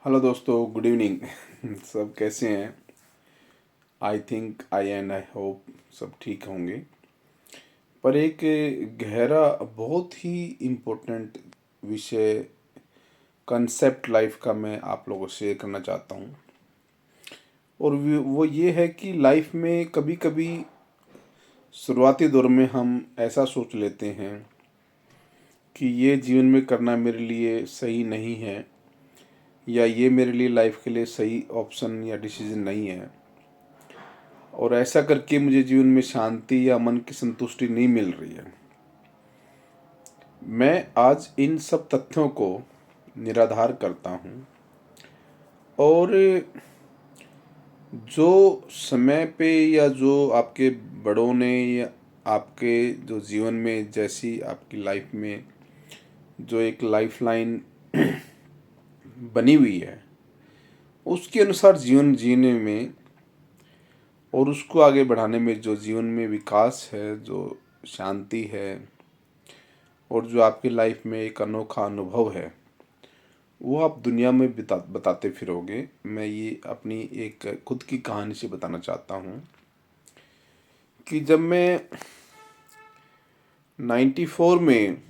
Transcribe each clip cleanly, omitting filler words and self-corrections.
Hello दोस्तों, good evening. सब कैसे हैं? I think I and I hope सब ठीक होंगे। पर एक गहरा, बहुत ही इम्पोर्टेंट विषय, कंसेप्ट लाइफ का मैं आप लोगों से शेयर करना चाहता हूँ। और वो ये है कि लाइफ में कभी कभी शुरुआती दौर में हम ऐसा सोच लेते हैं कि ये जीवन में करना मेरे लिए सही नहीं है, या ये मेरे लिए लाइफ के लिए सही ऑप्शन या डिसीजन नहीं है, और ऐसा करके मुझे जीवन में शांति या मन की संतुष्टि नहीं मिल रही है। मैं आज इन सब तथ्यों को निराधार करता हूँ, और जो समय पे या जो आपके बड़ों ने या आपके जो जीवन में जैसी आपकी लाइफ में जो एक लाइफ लाइन बनी हुई है, उसके अनुसार जीवन जीने में और उसको आगे बढ़ाने में जो जीवन में विकास है, जो शांति है, और जो आपकी लाइफ में एक अनोखा अनुभव है, वो आप दुनिया में बताते फिरोगे। मैं ये अपनी एक खुद की कहानी से बताना चाहता हूँ कि जब मैं 94 में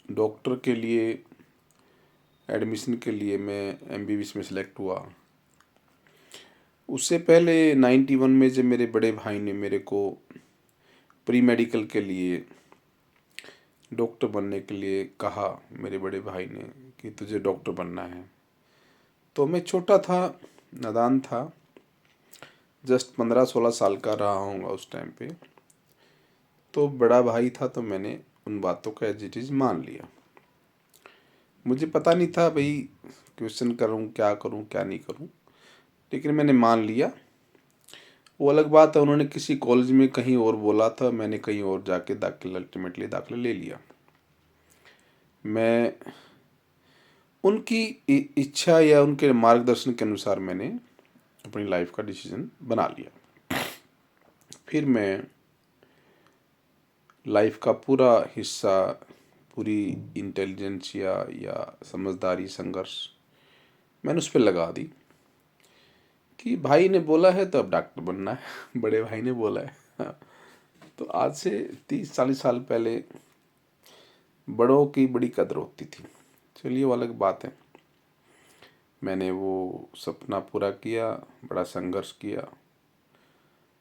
डॉक्टर के लिए एडमिशन के लिए मैं एमबीबीएस में सिलेक्ट हुआ। उससे पहले 91 में जब मेरे बड़े भाई ने मेरे को प्री मेडिकल के लिए डॉक्टर बनने के लिए कहा, मेरे बड़े भाई ने, कि तुझे डॉक्टर बनना है, तो मैं छोटा था, नादान था, जस्ट 15-16 साल का रहा हूँगा उस टाइम पे। तो बड़ा भाई था, तो मैंने उन बातों का एज इट इज़ मान लिया। मुझे पता नहीं था भाई क्वेश्चन करूँ क्या नहीं करूँ, लेकिन मैंने मान लिया। वो अलग बात है, उन्होंने किसी कॉलेज में कहीं और बोला था, मैंने कहीं और जाके अल्टीमेटली दाखिला ले लिया। मैं उनकी इच्छा या उनके मार्गदर्शन के अनुसार मैंने अपनी लाइफ का डिसीजन बना लिया। फिर मैं लाइफ का पूरा हिस्सा, पूरी इंटेलिजेंस या समझदारी, संघर्ष मैंने उस पर लगा दी कि भाई ने बोला है तो अब डॉक्टर बनना है। बड़े भाई ने बोला है। हाँ। तो आज से 30-40 साल पहले बड़ों की बड़ी कदर होती थी। चलिए, वो अलग बात है। मैंने वो सपना पूरा किया, बड़ा संघर्ष किया,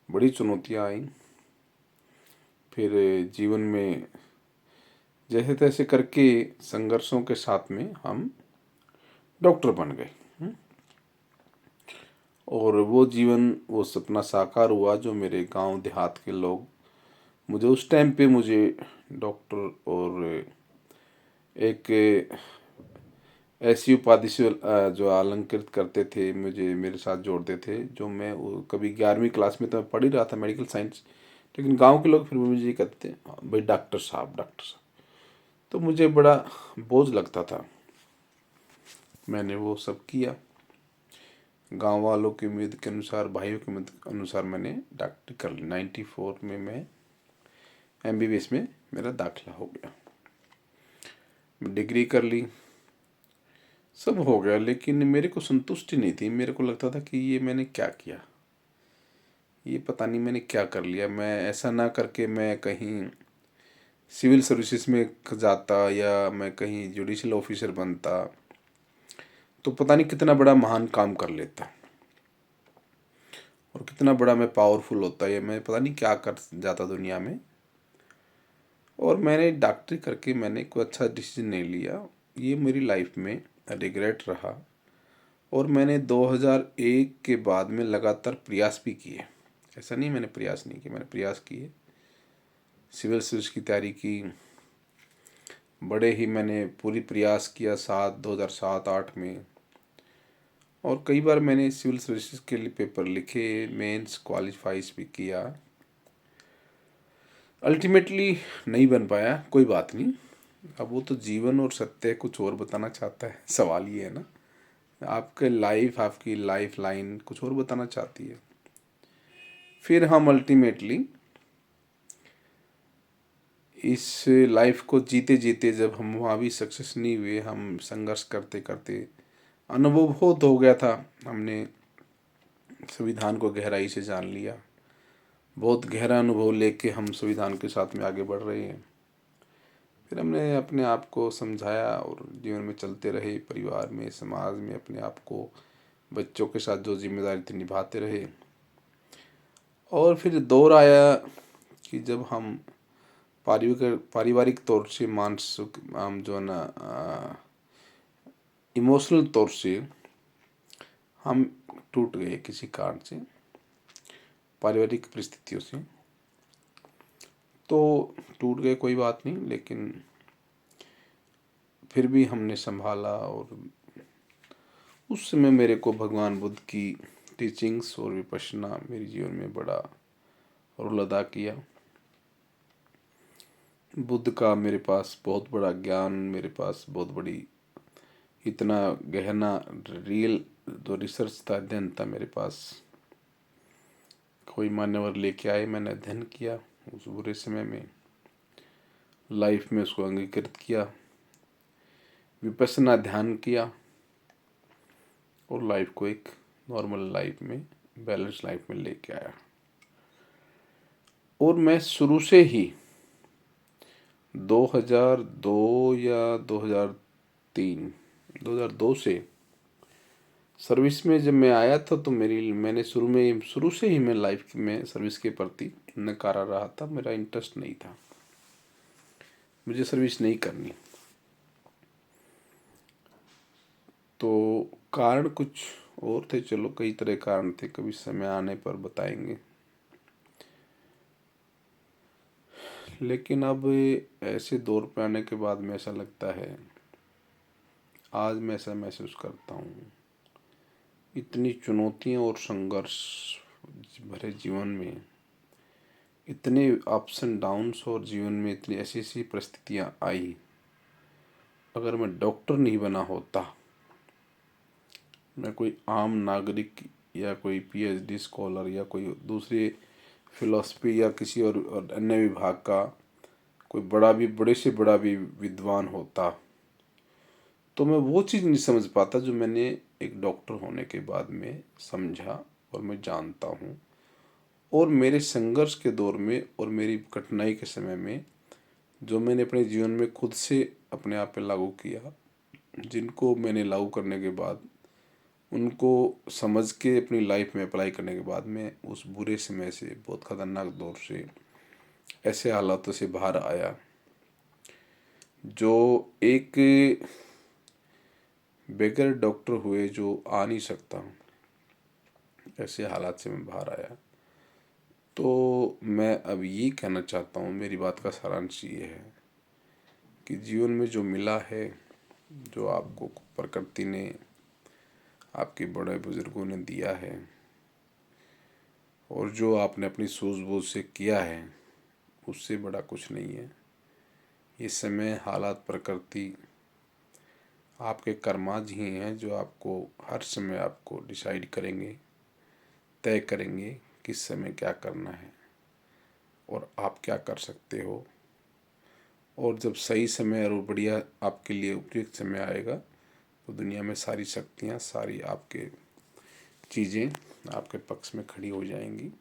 बड़ी चुनौतियाँ आई। फिर जीवन में जैसे तैसे करके संघर्षों के साथ में हम डॉक्टर बन गए। और वो जीवन, वो सपना साकार हुआ, जो मेरे गांव देहात के लोग मुझे उस टाइम पे मुझे डॉक्टर और एक ऐसी उपाधि से जो अलंकृत करते थे, मुझे मेरे साथ जोड़ते थे। जो मैं कभी 11वीं क्लास में तो मैं पढ़ ही रहा था मेडिकल साइंस, लेकिन गांव के लोग फिर भी मुझे ये कहते थे, "हाँ, भाई डॉक्टर साहब, डॉक्टर साहब।" तो मुझे बड़ा बोझ लगता था। मैंने वो सब किया, गांव वालों की उम्मीद के अनुसार, भाइयों की उम्मीद के अनुसार मैंने डॉक्टरी कर ली। 94 में मैं एमबीबीएस में मेरा दाखिला हो गया, डिग्री कर ली, सब हो गया। लेकिन मेरे को संतुष्टि नहीं थी। मेरे को लगता था कि ये मैंने क्या किया, ये पता नहीं मैंने क्या कर लिया। मैं ऐसा ना करके मैं कहीं सिविल सर्विसेज में जाता, या मैं कहीं जुडिशल ऑफिसर बनता, तो पता नहीं कितना बड़ा महान काम कर लेता, और कितना बड़ा मैं पावरफुल होता, या मैं पता नहीं क्या कर जाता दुनिया में। और मैंने डॉक्टरी करके मैंने कोई अच्छा डिसीजन नहीं लिया। ये मेरी लाइफ में रिग्रेट रहा। और मैंने 2001 के बाद में लगातार प्रयास भी किए। ऐसा नहीं मैंने प्रयास नहीं किए, मैंने प्रयास किए। सिविल सर्विस की तैयारी की, बड़े ही मैंने पूरी प्रयास किया 2007-8 में। और कई बार मैंने सिविल सर्विसेज के लिए पेपर लिखे, मेंस क्वालिफाइज भी किया। अल्टीमेटली नहीं बन पाया, कोई बात नहीं। अब वो तो जीवन और सत्य कुछ और बताना चाहता है। सवाल ये है ना, आपकी लाइफ लाइन कुछ और बताना चाहती है। फिर हम अल्टीमेटली इस लाइफ को जीते जीते, जब हम वहाँ भी सक्सेस नहीं हुए, हम संघर्ष करते करते अनुभव बहुत हो गया था। हमने संविधान को गहराई से जान लिया, बहुत गहरा अनुभव लेके हम संविधान के साथ में आगे बढ़ रहे हैं। फिर हमने अपने आप को समझाया और जीवन में चलते रहे, परिवार में, समाज में अपने आप को, बच्चों के साथ जो जिम्मेदारी थी निभाते रहे। और फिर दौर आया कि जब हम पारिवारिक तौर से, मानसिक, हम जो है ना इमोशनल तौर से हम टूट गए किसी कारण से, पारिवारिक परिस्थितियों से। तो टूट गए कोई बात नहीं, लेकिन फिर भी हमने संभाला। और उस समय मेरे को भगवान बुद्ध की टीचिंग्स और विपश्यना मेरे जीवन में बड़ा रोल अदा किया। बुद्ध का मेरे पास बहुत बड़ा ज्ञान, मेरे पास बहुत बड़ी, इतना गहना रियल जो रिसर्च था, अध्ययन था मेरे पास। कोई मान्यवर लेके आए, मैंने अध्ययन किया उस बुरे समय में, लाइफ में उसको अंगीकृत किया, विपश्यना ध्यान किया और लाइफ को एक नॉर्मल लाइफ में, बैलेंस लाइफ में लेके आया। और मैं शुरू से ही 2002 या 2002 से सर्विस में जब मैं आया था, तो मैंने शुरू से ही मैं लाइफ में सर्विस के प्रति नकारा रहा था। मेरा इंटरेस्ट नहीं था, मुझे सर्विस नहीं करनी। तो कारण कुछ और थे, चलो कई तरह कारण थे, कभी समय आने पर बताएंगे। लेकिन अब ऐसे दौर पे आने के बाद में ऐसा लगता है, आज मैं ऐसा महसूस करता हूँ, इतनी चुनौतियाँ और संघर्ष भरे जीवन में, इतने अप्स एंड डाउन्स, और जीवन में इतनी ऐसी ऐसी परिस्थितियाँ आई, अगर मैं डॉक्टर नहीं बना होता, मैं कोई आम नागरिक या कोई पीएचडी स्कॉलर या कोई दूसरे फिलॉसफी या किसी और अन्य विभाग का कोई बड़े से बड़ा भी विद्वान होता, तो मैं वो चीज़ नहीं समझ पाता जो मैंने एक डॉक्टर होने के बाद में समझा और मैं जानता हूँ। और मेरे संघर्ष के दौर में और मेरी कठिनाई के समय में जो मैंने अपने जीवन में खुद से अपने आप पे लागू किया, जिनको मैंने लागू करने के बाद, उनको समझ के अपनी लाइफ में अप्लाई करने के बाद में उस बुरे समय से, बहुत खतरनाक दौर से, ऐसे हालातों से बाहर आया जो एक बगैर डॉक्टर हुए जो आ नहीं सकता। ऐसे हालात से मैं बाहर आया। तो मैं अब ये कहना चाहता हूँ, मेरी बात का सारांश ये है कि जीवन में जो मिला है, जो आपको प्रकृति ने, आपके बड़े बुजुर्गों ने दिया है, और जो आपने अपनी सूझबूझ से किया है, उससे बड़ा कुछ नहीं है। ये समय, हालात, प्रकृति, आपके कर्माज ही हैं जो आपको हर समय आपको डिसाइड करेंगे, तय करेंगे किस समय क्या करना है और आप क्या कर सकते हो। और जब सही समय और बढ़िया आपके लिए उपयुक्त समय आएगा, तो दुनिया में सारी शक्तियाँ, सारी आपके चीज़ें आपके पक्ष में खड़ी हो जाएंगी।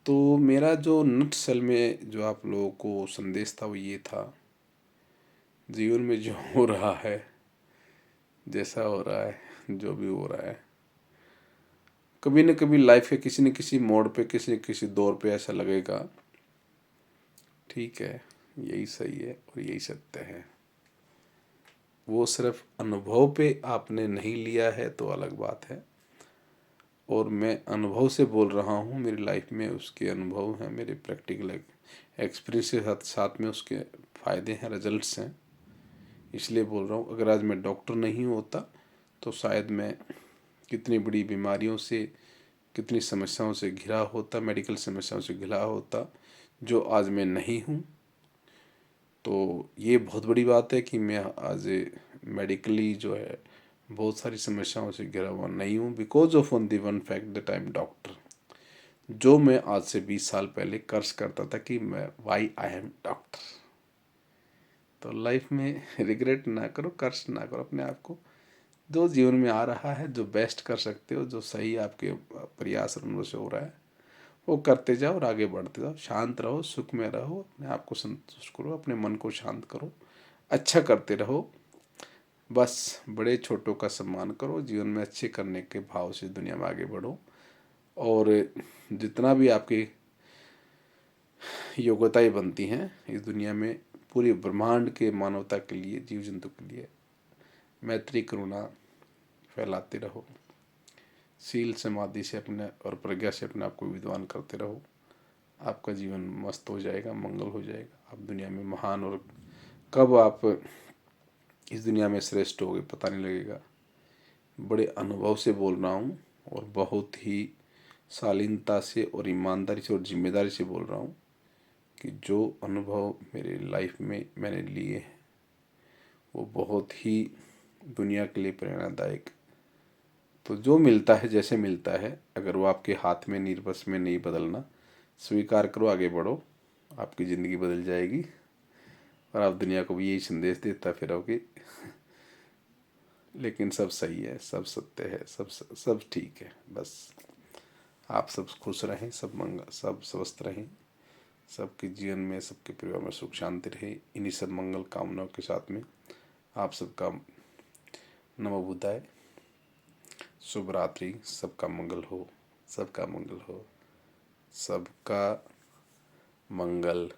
तो मेरा जो नटशल में जो आप लोगों को संदेश था, वो ये था, जीवन में जो हो रहा है, जैसा हो रहा है, जो भी हो रहा है, कभी न कभी लाइफ के किसी न किसी मोड़ पे, किसी न किसी दौर पे ऐसा लगेगा, ठीक है, यही सही है और यही सत्य है। वो सिर्फ अनुभव पे आपने नहीं लिया है तो अलग बात है, और मैं अनुभव से बोल रहा हूँ, मेरी लाइफ में उसके अनुभव हैं, मेरे प्रैक्टिकल एक्सपीरियंस के साथ साथ में उसके फ़ायदे हैं, रिजल्ट्स हैं, इसलिए बोल रहा हूँ। अगर आज मैं डॉक्टर नहीं होता तो शायद मैं कितनी बड़ी बीमारियों से, कितनी समस्याओं से घिरा होता, मेडिकल समस्याओं से घिरा होता, जो आज मैं नहीं हूँ। तो ये बहुत बड़ी बात है कि मैं आज मेडिकली जो है बहुत सारी समस्याओं से घिरा हुआ नहीं हूँ, because of own the one fact that I am doctor, जो मैं आज से 20 साल पहले कर्ज करता था कि मैं वाई आई एम डॉक्टर। तो लाइफ में रिग्रेट ना करो, कर्ज ना करो अपने आप को, जो जीवन में आ रहा है, जो बेस्ट कर सकते हो, जो सही आपके प्रयास और अनुभव से हो रहा है, वो करते जाओ और आगे बढ़ते जाओ। शांत रहो, सुख में रहो, अपने आप को संतुष्ट करो, अपने मन को शांत करो, अच्छा करते रहो। बस बड़े छोटों का सम्मान करो, जीवन में अच्छे करने के भाव से दुनिया में आगे बढ़ो। और जितना भी आपकी योग्यताएं बनती हैं इस दुनिया में, पूरे ब्रह्मांड के मानवता के लिए, जीव जंतु के लिए मैत्री करुणा फैलाते रहो। शील समाधि से अपने और प्रज्ञा से अपने आप को विद्वान करते रहो। आपका जीवन मस्त हो जाएगा, मंगल हो जाएगा। आप दुनिया में महान, और कब आप इस दुनिया में श्रेष्ठ हो गए पता नहीं लगेगा। बड़े अनुभव से बोल रहा हूँ, और बहुत ही शालीनता से और ईमानदारी से और जिम्मेदारी से बोल रहा हूँ कि जो अनुभव मेरे लाइफ में मैंने लिए हैं वो बहुत ही दुनिया के लिए प्रेरणादायक। तो जो मिलता है, जैसे मिलता है, अगर वो आपके हाथ में निर्बस में नहीं बदलना, स्वीकार करो, आगे बढ़ो, आपकी ज़िंदगी बदल जाएगी। और आप दुनिया को भी यही संदेश देता फिरोगे। लेकिन सब सही है, सब सत्य है, सब ठीक है। बस आप सब खुश रहें, सब मंगल, सब स्वस्थ रहें, सबके जीवन में, सबके परिवार में सुख शांति रहे। इन्हीं सब मंगल कामनाओं के साथ में आप सबका नमो बुद्धाय, शुभ रात्रि। सबका मंगल हो, सबका मंगल हो, सबका मंगल